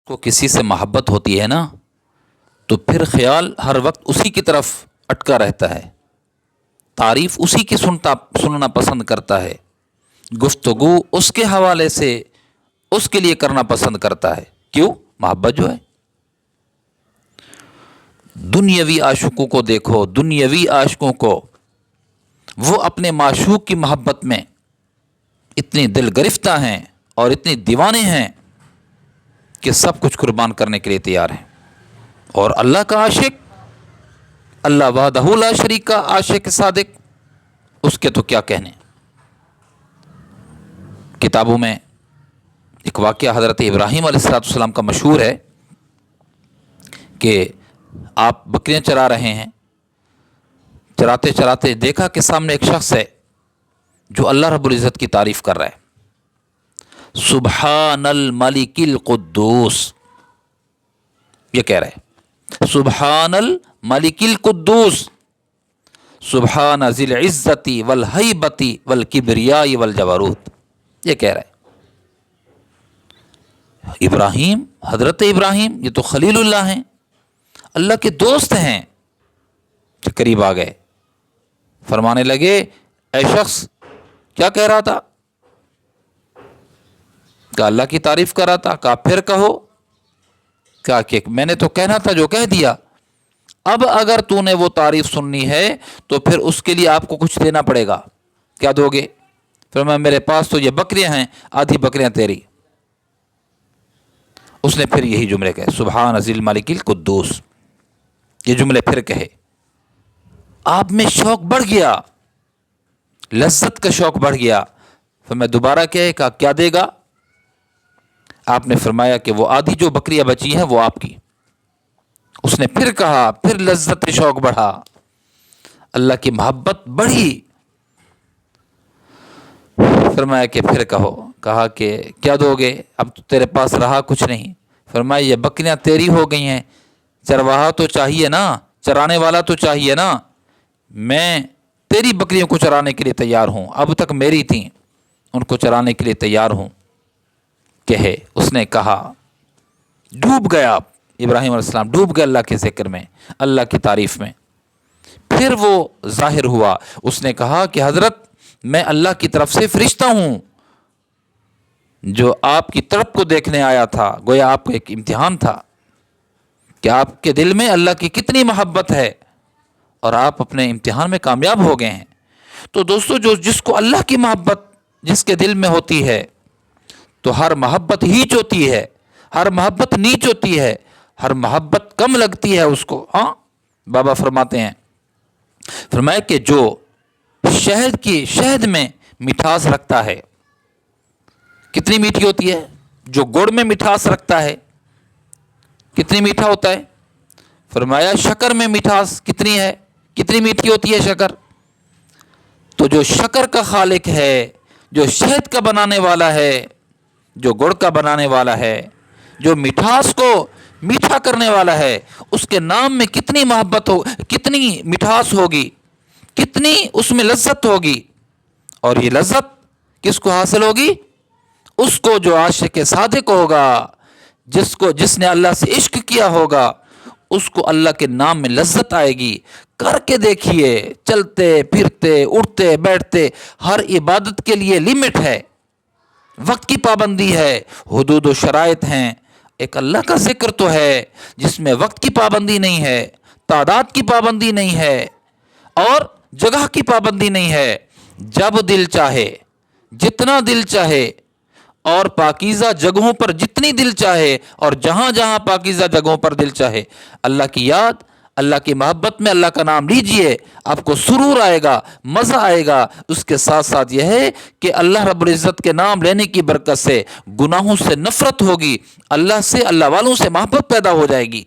کو کسی سے محبت ہوتی ہے نا تو پھر خیال ہر وقت اسی کی طرف اٹکا رہتا ہے، تعریف اسی کی سننا پسند کرتا ہے، گفتگو اس کے حوالے سے اس کے لیے کرنا پسند کرتا ہے۔ کیوں؟ محبت جو ہے۔ دنیاوی عاشقوں کو دیکھو، دنیاوی عاشقوں کو، وہ اپنے معشوق کی محبت میں اتنے دل گرفتہ ہیں اور اتنے دیوانے ہیں کہ سب کچھ قربان کرنے کے لیے تیار ہیں۔ اور اللہ کا عاشق، اللہ وحدہ لا شریک کا عاشق صادق، اس کے تو کیا کہنے۔ کتابوں میں ایک واقعہ حضرت ابراہیم علیہ السلام کا مشہور ہے کہ آپ بکریاں چرا رہے ہیں، چراتے چراتے دیکھا کہ سامنے ایک شخص ہے جو اللہ رب العزت کی تعریف کر رہا ہے، سبحان الملک القدوس، یہ کہہ رہے ہیں سبحان الملک القدوس، سبحان ذی العزت والہیبۃ والکبریاء والجبروت، یہ کہہ رہے ہیں۔ ابراہیم، حضرت ابراہیم، یہ تو خلیل اللہ ہیں، اللہ کے دوست ہیں، کہ قریب آ گئے، فرمانے لگے اے شخص کیا کہہ رہا تھا؟ کہا اللہ کی تعریف کر رہا تھا۔ کہا پھر کہو۔ کہا کہ میں نے تو کہنا تھا جو کہہ دیا، اب اگر تو نے وہ تعریف سننی ہے تو پھر اس کے لیے آپ کو کچھ دینا پڑے گا۔ کیا دو گے؟ پھر میرے پاس تو یہ بکریاں ہیں، آدھی بکریاں تیری۔ اس نے پھر یہی جملے کہے، سبحان ذی الملک القدوس، یہ جملے پھر کہے۔ آپ میں شوق بڑھ گیا، لذت کا شوق بڑھ گیا۔ پھر میں دوبارہ کہا کیا دے گا؟ آپ نے فرمایا کہ وہ آدھی جو بکریاں بچی ہیں وہ آپ کی۔ اس نے پھر کہا، پھر لذت شوق بڑھا، اللہ کی محبت بڑھی۔ فرمایا کہ پھر کہو۔ کہا کہ کیا دو گے؟ اب تو تیرے پاس رہا کچھ نہیں۔ فرمایا یہ بکریاں تیری ہو گئی ہیں، چرواہا تو چاہیے نا، چرانے والا تو چاہیے نا، میں تیری بکریوں کو چرانے کے لیے تیار ہوں، اب تک میری تھیں، ان کو چرانے کے لیے تیار ہوں۔ کہے، اس نے کہا، ڈوب گیا ابراہیم علیہ السلام، ڈوب گیا اللہ کے ذکر میں، اللہ کی تعریف میں۔ پھر وہ ظاہر ہوا، اس نے کہا کہ حضرت میں اللہ کی طرف سے فرشتہ ہوں جو آپ کی طرف کو دیکھنے آیا تھا، گویا آپ کو ایک امتحان تھا کہ آپ کے دل میں اللہ کی کتنی محبت ہے، اور آپ اپنے امتحان میں کامیاب ہو گئے ہیں۔ تو دوستو، جس کو اللہ کی محبت جس کے دل میں ہوتی ہے تو ہر محبت ہیچ ہوتی ہے، ہر محبت نیچ ہوتی ہے، ہر محبت کم لگتی ہے اس کو۔ ہاں، بابا فرماتے ہیں، فرمایا کہ جو شہد میں مٹھاس رکھتا ہے، کتنی میٹھی ہوتی ہے؟ جو گڑ میں مٹھاس رکھتا ہے کتنی میٹھا ہوتا ہے؟ فرمایا شکر میں مٹھاس کتنی ہے، کتنی میٹھی ہوتی ہے شکر؟ تو جو شکر کا خالق ہے، جو شہد کا بنانے والا ہے، جو گڑ کا بنانے والا ہے، جو مٹھاس کو میٹھا کرنے والا ہے، اس کے نام میں کتنی محبت ہو، کتنی مٹھاس ہوگی، کتنی اس میں لذت ہوگی۔ اور یہ لذت کس کو حاصل ہوگی؟ اس کو جو عاشق صادق ہوگا، جس نے اللہ سے عشق کیا ہوگا، اس کو اللہ کے نام میں لذت آئے گی۔ کر کے دیکھیے، چلتے پھرتے اٹھتے بیٹھتے، ہر عبادت کے لیے لمٹ ہے، وقت کی پابندی ہے، حدود و شرائط ہیں۔ ایک اللہ کا ذکر تو ہے جس میں وقت کی پابندی نہیں ہے، تعداد کی پابندی نہیں ہے، اور جگہ کی پابندی نہیں ہے۔ جب دل چاہے، جتنا دل چاہے، اور پاکیزہ جگہوں پر جتنی دل چاہے، اور جہاں جہاں پاکیزہ جگہوں پر دل چاہے، اللہ کی یاد، اللہ کی محبت میں اللہ کا نام لیجئے، آپ کو سرور آئے گا، مزہ آئے گا۔ اس کے ساتھ ساتھ یہ ہے کہ اللہ رب العزت کے نام لینے کی برکت سے گناہوں سے نفرت ہوگی، اللہ سے، اللہ والوں سے محبت پیدا ہو جائے گی۔